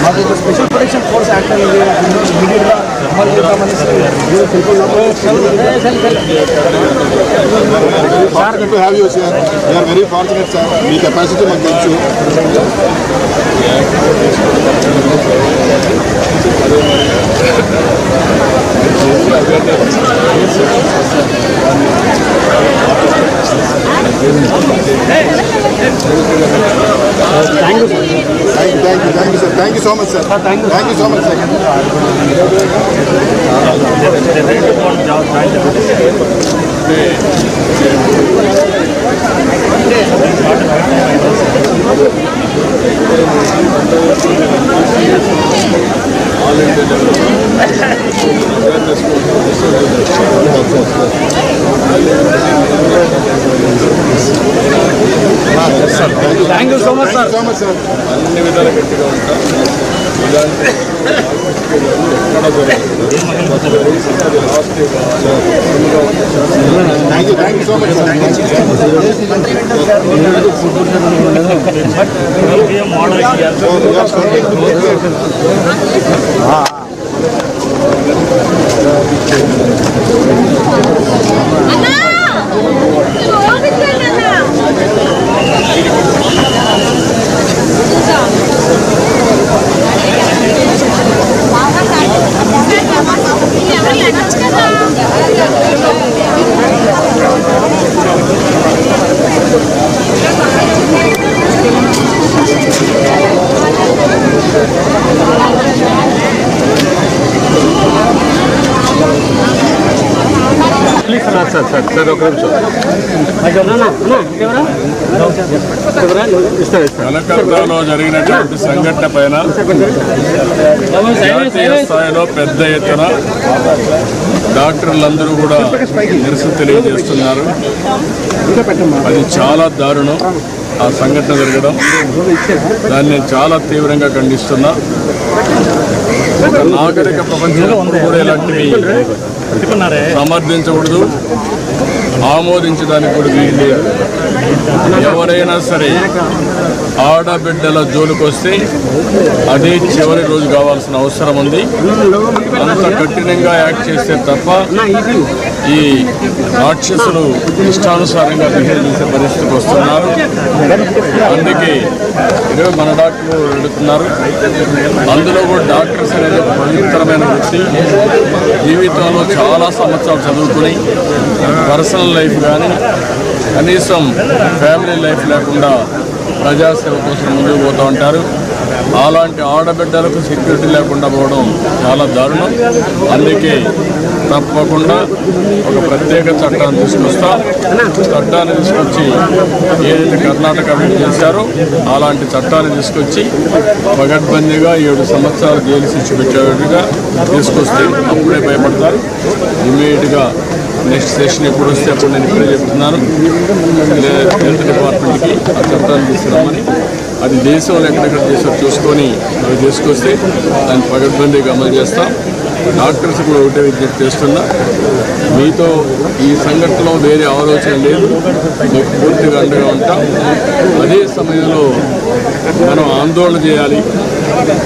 మాకు special protection force act అనేది ఇమీడియట్గా అమలు చేద్దామని వెరీ ఫార్చునేట్ సార్. మీ కెపాసిటీ మాకు తెలుసు. Thank you sir. Thank you so much sir. Thank you so much sir. Thank you so much sir. అన్ని విధాలు గట్టిగా ఉంటాం. ఇలాంటి ఎక్కడ thank you so much sir. కలకత్తాలో జరిగినటువంటి సంఘటన పైన జాతీయ స్థాయిలో పెద్ద ఎత్తున డాక్టర్లందరూ కూడా నిరసన తెలియజేస్తున్నారు. అది చాలా దారుణం ఆ సంఘటన జరగడం. దాన్ని నేను చాలా తీవ్రంగా ఖండిస్తున్నా. ఒక నాగరిక ప్రపంచంలో కూడా ఇలాంటివి సమర్థించకూడదు, ఆమోదించడానికి కూడా వీలు లేదు. ఎవరైనా సరే ఆడబిడ్డల జోలికొస్తే అదే చివరి రోజు కావాల్సిన అవసరం ఉంది. అంత కఠినంగా యాక్ట్ చేస్తే తప్ప ఈ రాక్షసులు ఇష్టానుసారంగా బిహేవ్ చేసే పరిస్థితికి వస్తున్నారు. అందుకే ఈరోజు మన డాక్టర్లు అడుగుతున్నారు. అందులో కూడా డాక్టర్స్ అనేది ఒక పవిత్రమైన వృత్తి. జీవితంలో చాలా సంవత్సరాలు చదువుకుని పర్సనల్ లైఫ్ కానీ కనీసం ఫ్యామిలీ లైఫ్ లేకుండా ప్రజాసేవ కోసం ముందుకు పోతూ ఉంటారు. అలాంటి ఆడబిడ్డలకు సెక్యూరిటీ లేకుండా పోవడం చాలా దారుణం. అందుకే తప్పకుండా ఒక ప్రత్యేక చట్టాన్ని తీసుకొస్తాం. చట్టాన్ని తీసుకొచ్చి ఏదైతే కర్ణాటక చేశారో అలాంటి చట్టాన్ని తీసుకొచ్చి పగడ్బందీగా 7 సంవత్సరాలు జైలు శిక్ష పెట్టేట్టుగా తీసుకొస్తే అప్పుడే భయపడతారు. ఇమీడియట్గా నెక్స్ట్ సెషన్ ఎప్పుడు వస్తే అప్పుడు నేను ఇప్పుడే చెప్తున్నాను హెల్త్ డిపార్ట్మెంట్కి ఆ చట్టాన్ని తీసుకురామని. అది దేశంలో ఎక్కడెక్కడ చేసారో చూసుకొని అవి తీసుకొస్తే దాన్ని పగడ్బందీగా అమలు చేస్తాం. డాక్టర్స్ కూడా ఒకటే విజ్ఞప్తి చేస్తున్నా, మీతో ఈ సంఘటనలో వేరే ఆలోచన లేదు, మీకు పూర్తిగా అండగా ఉంటాం. అదే సమయంలో మనం ఆందోళన చేయాలి,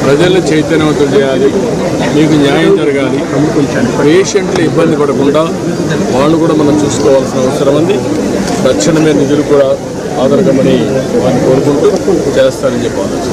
ప్రజల్ని చైతన్యవంతం చేయాలి, మీకు న్యాయం జరగాలి. పేషెంట్లు ఇబ్బంది పడకుండా వాళ్ళు కూడా మనం చూసుకోవాల్సిన అవసరం ఉంది. తక్షణమే నిధులు కూడా ఆదరగమని వారిని కోరుకుంటూ చేస్తారని చెప్పి ఆలోచిస్తాను.